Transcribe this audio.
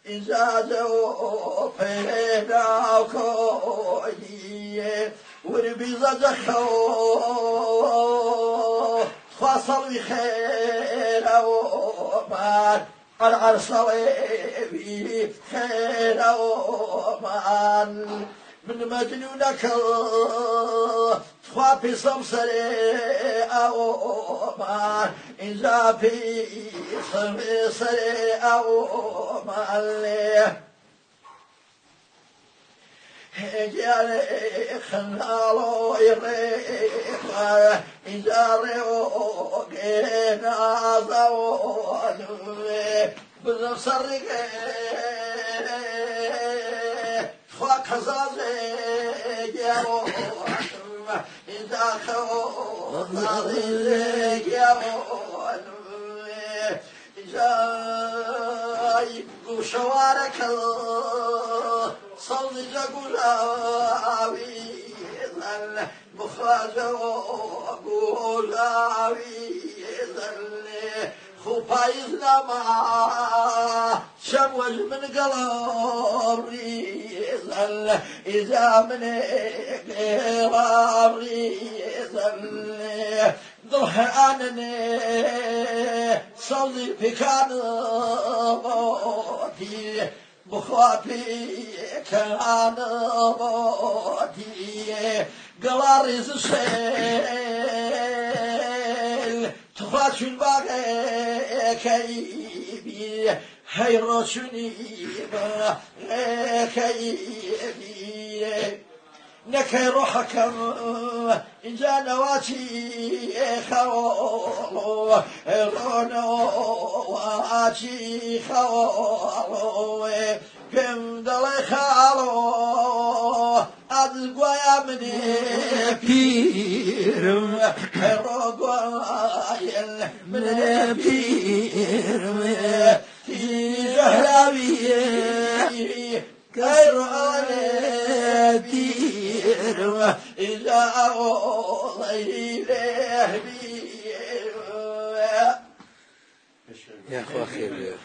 إزازو فيناكوي وربيزة خو فصل بخير ومان العرصوي خير ومان من مجنونك تخافي صمصري أومان إذا في صمصري أومان هجالي خنالو يريق إذا ريوقنا ضوانوي بنصرق خواك هزازي جاوان إذا خوضي جاوان إذا يبقوا شوارك صلي جاوي ذل بخاجو قولاوي ذل خفايزنا ما شموج من قلبي ذل إذا من قلبي ذل ضحانني صلي في كان موتي بخواتي كان موتي قلاريز الشيل تخاتش الباقي كيبي هيروشني كيبي نكي روحك إن جاء نواتي خولو رونواتي خولو كم دلي خالو أدقوا مني بيرم روقوا من بيرم في جهلاوي كيرانتي إذا أوضي له يا أخو خير